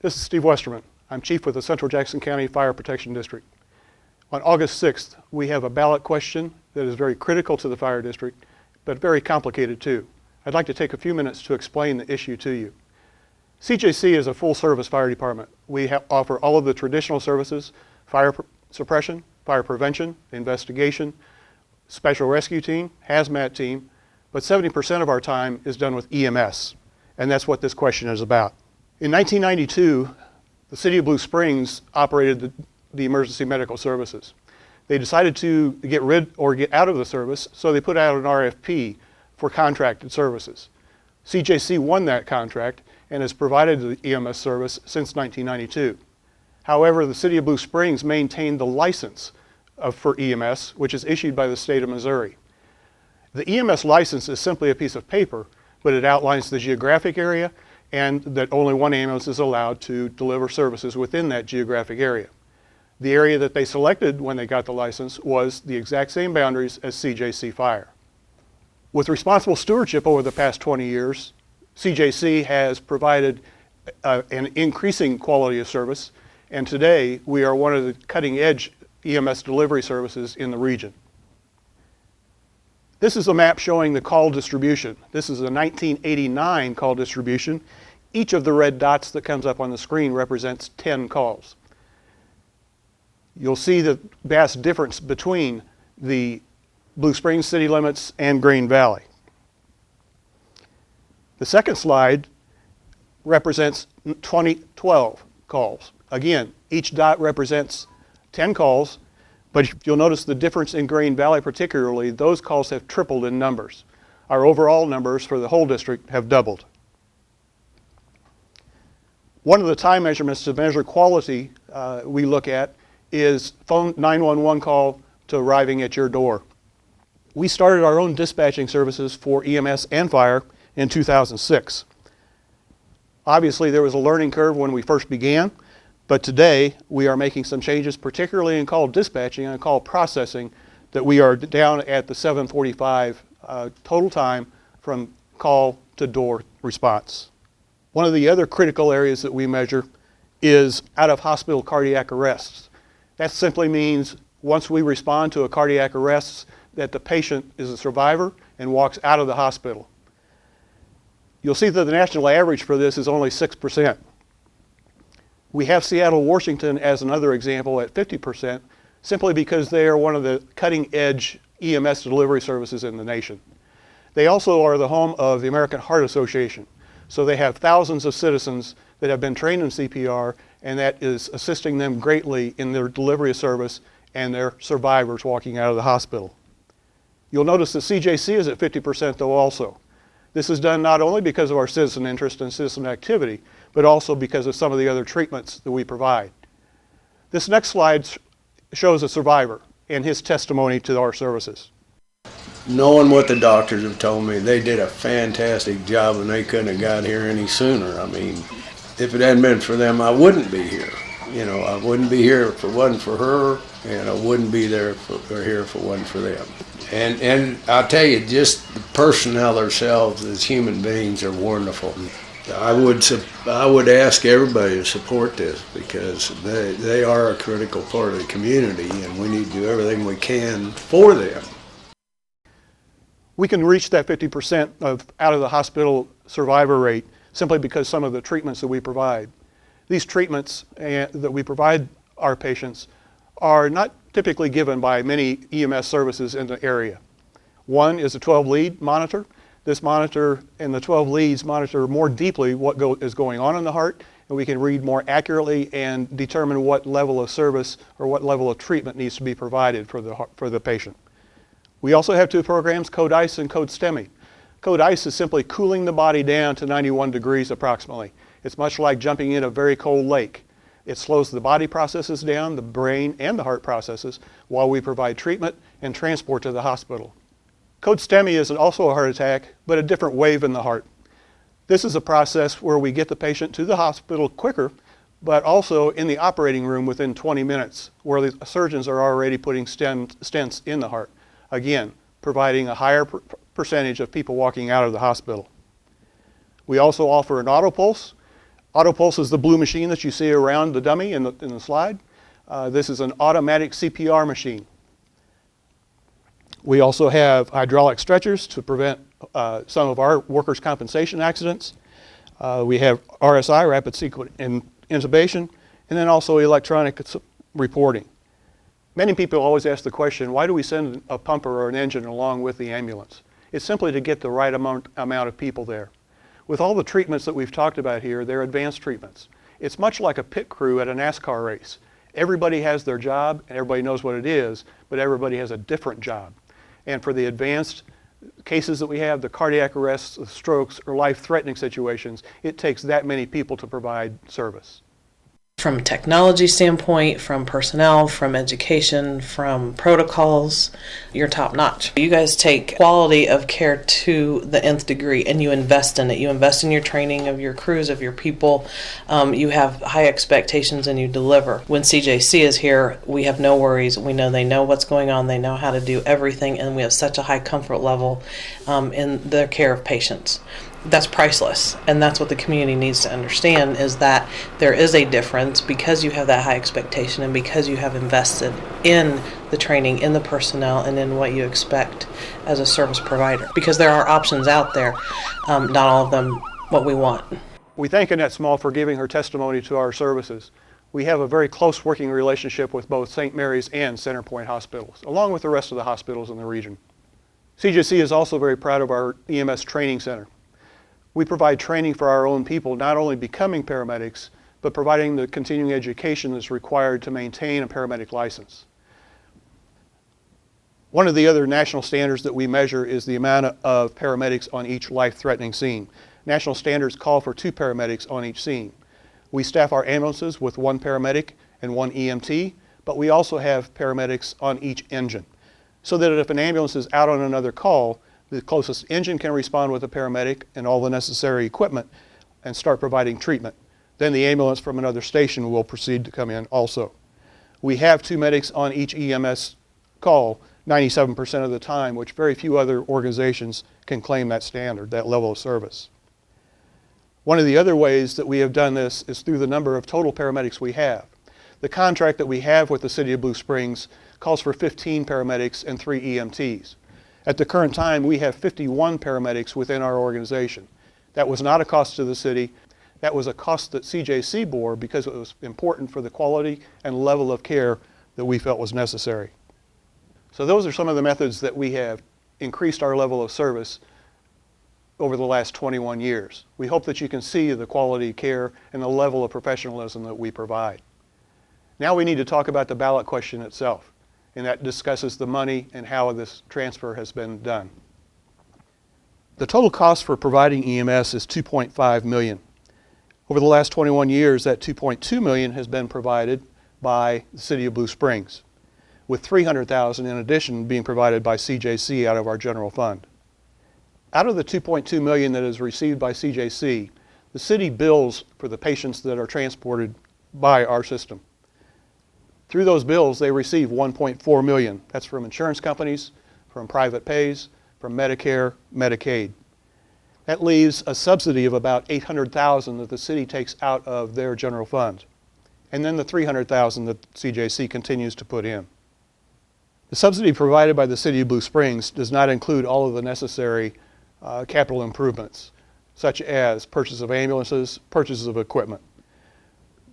This is Steve Westerman. I'm Chief with the Central Jackson County Fire Protection District. On August 6th, we have a ballot question that is very critical to the fire district, but very complicated too. I'd like to take a few minutes to explain the issue to you. CJC is a full-service fire department. We offer all of the traditional services: fire suppression, fire prevention, investigation, special rescue team, hazmat team, but 70% of our time is done with EMS, and that's what this question is about. In 1992, the City of Blue Springs operated the emergency medical services. They decided to get rid or get out of the service, so they put out an RFP for contracted services. CJC won that contract and has provided the EMS service since 1992. However, the City of Blue Springs maintained the license for EMS, which is issued by the state of Missouri. The EMS license is simply a piece of paper, but it outlines the geographic area and that only one ambulance is allowed to deliver services within that geographic area. The area that they selected when they got the license was the exact same boundaries as CJC Fire. With responsible stewardship over the past 20 years, CJC has provided an increasing quality of service, and today we are one of the cutting-edge EMS delivery services in the region. This is a map showing the call distribution. This is a 1989 call distribution. Each of the red dots that comes up on the screen represents 10 calls. You'll see the vast difference between the Blue Springs city limits and Green Valley. The second slide represents 2012 calls. Again, each dot represents 10 calls, but you'll notice the difference in Green Valley particularly, those calls have tripled in numbers. Our overall numbers for the whole district have doubled. One of the time measurements to measure quality we look at is phone 911 call to arriving at your door. We started our own dispatching services for EMS and fire in 2006. Obviously there was a learning curve when we first began, but today we are making some changes, particularly in call dispatching and call processing, that we are down at the 7:45 total time from call to door response. One of the other critical areas that we measure is out-of-hospital cardiac arrests. That simply means once we respond to a cardiac arrest that the patient is a survivor and walks out of the hospital. You'll see that the national average for this is only 6%. We have Seattle, Washington as another example at 50%, simply because they are one of the cutting-edge EMS delivery services in the nation. They also are the home of the American Heart Association, so they have thousands of citizens that have been trained in CPR, and that is assisting them greatly in their delivery of service and their survivors walking out of the hospital. You'll notice that CJC is at 50% though also. This is done not only because of our citizen interest and citizen activity, but also because of some of the other treatments that we provide. This next slide shows a survivor and his testimony to our services. Knowing what the doctors have told me, they did a fantastic job and they couldn't have got here any sooner. I mean, if it hadn't been for them, I wouldn't be here. You know, I wouldn't be here if it wasn't for her, and I wouldn't be here if it wasn't for them. And I'll tell you, just the personnel themselves as human beings are wonderful. I would ask everybody to support this because they are a critical part of the community, and we need to do everything we can for them. We can reach that 50% of out of the hospital survivor rate simply because some of the treatments that we provide. These treatments that we provide our patients are not typically given by many EMS services in the area. One is a 12-lead monitor. This monitor and the 12 leads monitor more deeply what is going on in the heart, and we can read more accurately and determine what level of service or what level of treatment needs to be provided for the patient. We also have two programs, Code ICE and Code STEMI. Code ICE is simply cooling the body down to 91 degrees approximately. It's much like jumping in a very cold lake. It slows the body processes down, the brain and the heart processes, while we provide treatment and transport to the hospital. Code STEMI is also a heart attack, but a different wave in the heart. This is a process where we get the patient to the hospital quicker, but also in the operating room within 20 minutes, where the surgeons are already putting stents in the heart. Again, providing a higher percentage of people walking out of the hospital. We also offer an auto pulse. AutoPulse is the blue machine that you see around the dummy in the slide. This is an automatic CPR machine. We also have hydraulic stretchers to prevent some of our workers' compensation accidents. We have RSI, rapid sequence intubation, and then also electronic reporting. Many people always ask the question, why do we send a pumper or an engine along with the ambulance? It's simply to get the right amount of people there. With all the treatments that we've talked about here, they're advanced treatments. It's much like a pit crew at a NASCAR race. Everybody has their job, and everybody knows what it is, but everybody has a different job. And for the advanced cases that we have, the cardiac arrests, the strokes, or life-threatening situations, it takes that many people to provide service. From a technology standpoint, from personnel, from education, from protocols, you're top notch. You guys take quality of care to the nth degree and you invest in it. You invest in your training of your crews, of your people. You have high expectations and you deliver. When CJC is here, we have no worries. We know they know what's going on. They know how to do everything, and we have such a high comfort level in the care of patients. That's priceless, and that's what the community needs to understand, is that there is a difference because you have that high expectation and because you have invested in the training, in the personnel, and in what you expect as a service provider. Because there are options out there, not all of them what we want. We thank Annette Small for giving her testimony to our services. We have a very close working relationship with both St. Mary's and Centerpoint hospitals, along with the rest of the hospitals in the region. CJC is also very proud of our EMS training center. We provide training for our own people, not only becoming paramedics, but providing the continuing education that's required to maintain a paramedic license. One of the other national standards that we measure is the amount of paramedics on each life-threatening scene. National standards call for 2 paramedics on each scene. We staff our ambulances with 1 paramedic and 1 EMT, but we also have paramedics on each engine, so that if an ambulance is out on another call, the closest engine can respond with a paramedic and all the necessary equipment and start providing treatment. Then the ambulance from another station will proceed to come in also. We have 2 medics on each EMS call 97% of the time, which very few other organizations can claim that standard, that level of service. One of the other ways that we have done this is through the number of total paramedics we have. The contract that we have with the City of Blue Springs calls for 15 paramedics and 3 EMTs. At the current time, we have 51 paramedics within our organization. That was not a cost to the city. That was a cost that CJC bore because it was important for the quality and level of care that we felt was necessary. So those are some of the methods that we have increased our level of service over the last 21 years. We hope that you can see the quality care and the level of professionalism that we provide. Now we need to talk about the ballot question itself, and that discusses the money and how this transfer has been done. The total cost for providing EMS is $2.5 million. Over the last 21 years, that $2.2 million has been provided by the City of Blue Springs, with $300,000 in addition being provided by CJC out of our general fund. Out of the $2.2 million that is received by CJC, the city bills for the patients that are transported by our system. Through those bills, they receive $1.4 million. That's from insurance companies, from private pays, from Medicare, Medicaid. That leaves a subsidy of about $800,000 that the city takes out of their general fund, and then the $300,000 that CJC continues to put in. The subsidy provided by the City of Blue Springs does not include all of the necessary capital improvements, such as purchase of ambulances, purchases of equipment.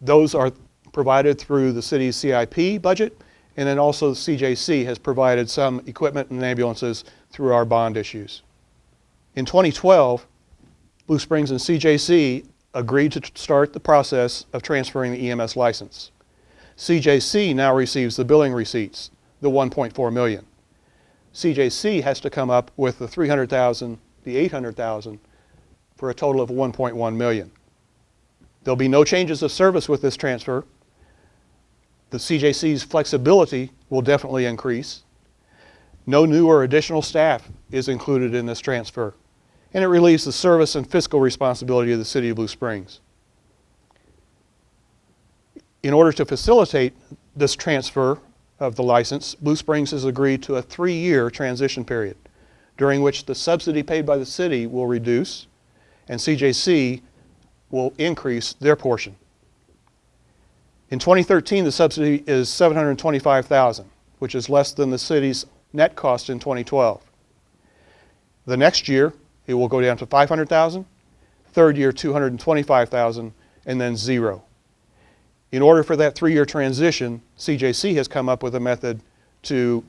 Those are provided through the city's CIP budget, and then also CJC has provided some equipment and ambulances through our bond issues. In 2012, Blue Springs and CJC agreed to start the process of transferring the EMS license. CJC now receives the billing receipts, the $1.4 million. CJC has to come up with the $300,000, the $800,000, for a total of $1.1 million. There'll be no changes of service with this transfer. The CJC's flexibility will definitely increase. No new or additional staff is included in this transfer, and it relieves the service and fiscal responsibility of the City of Blue Springs. In order to facilitate this transfer of the license, Blue Springs has agreed to a 3-year transition period, during which the subsidy paid by the city will reduce, and CJC will increase their portion. In 2013, the subsidy is $725,000, which is less than the city's net cost in 2012. The next year, it will go down to $500,000, third year $225,000, and then zero. In order for that 3-year transition, CJC has come up with a method to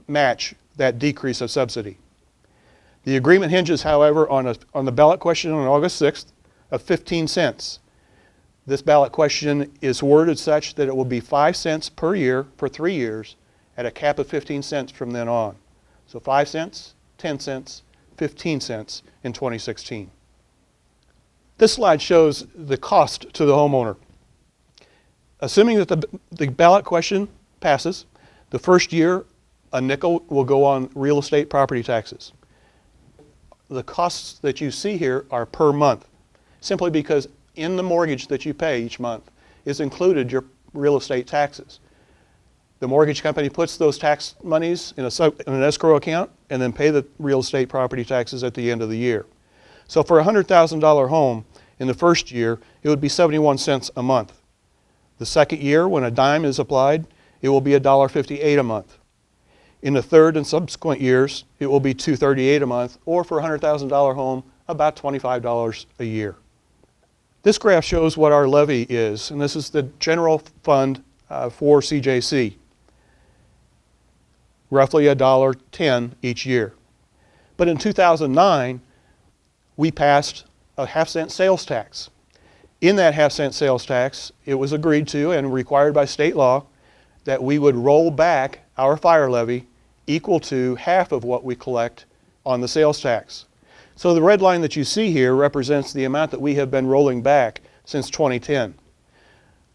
match that decrease of subsidy. The agreement hinges, however, on the ballot question on August 6th of 15 cents. This ballot question is worded such that it will be 5 cents per year for 3 years at a cap of 15 cents from then on. So 5 cents, 10 cents, 15 cents in 2016. This slide shows the cost to the homeowner. Assuming that the ballot question passes, the first year a nickel will go on real estate property taxes. The costs that you see here are per month, simply because in the mortgage that you pay each month is included your real estate taxes. The mortgage company puts those tax monies in an escrow account and then pay the real estate property taxes at the end of the year. So for a $100,000 home, in the first year, it would be 71 cents a month. The second year, when a dime is applied, it will be $1.58 a month. In the third and subsequent years, it will be $2.38 a month, or for a $100,000 home, about $25 a year. This graph shows what our levy is, and this is the general fund for CJC. Roughly $1.10 each year. But in 2009, we passed a half-cent sales tax. In that half-cent sales tax, it was agreed to and required by state law that we would roll back our fire levy equal to half of what we collect on the sales tax. So the red line that you see here represents the amount that we have been rolling back since 2010.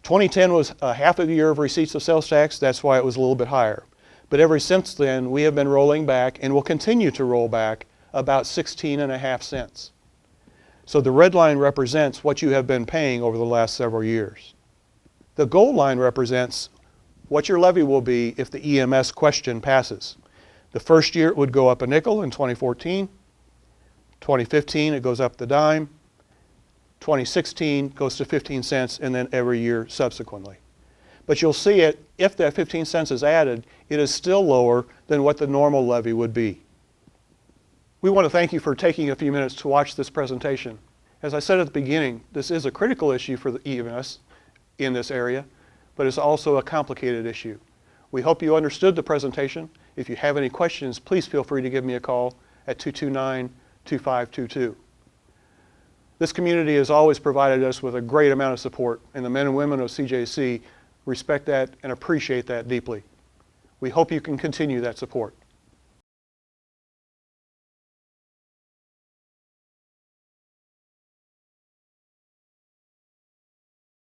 2010 was a half of a year of receipts of sales tax, that's why it was a little bit higher. But ever since then, we have been rolling back and will continue to roll back about 16.5 cents. So the red line represents what you have been paying over the last several years. The gold line represents what your levy will be if the EMS question passes. The first year it would go up a nickel in 2014. 2015 it goes up the dime. 2016 goes to 15 cents, and then every year subsequently. But you'll see it, if that 15 cents is added, it is still lower than what the normal levy would be. We want to thank you for taking a few minutes to watch this presentation. As I said at the beginning, this is a critical issue for the EMS in this area, but it's also a complicated issue. We hope you understood the presentation. If you have any questions, please feel free to give me a call at 229-2522. This community has always provided us with a great amount of support, and the men and women of CJC respect that and appreciate that deeply. We hope you can continue that support.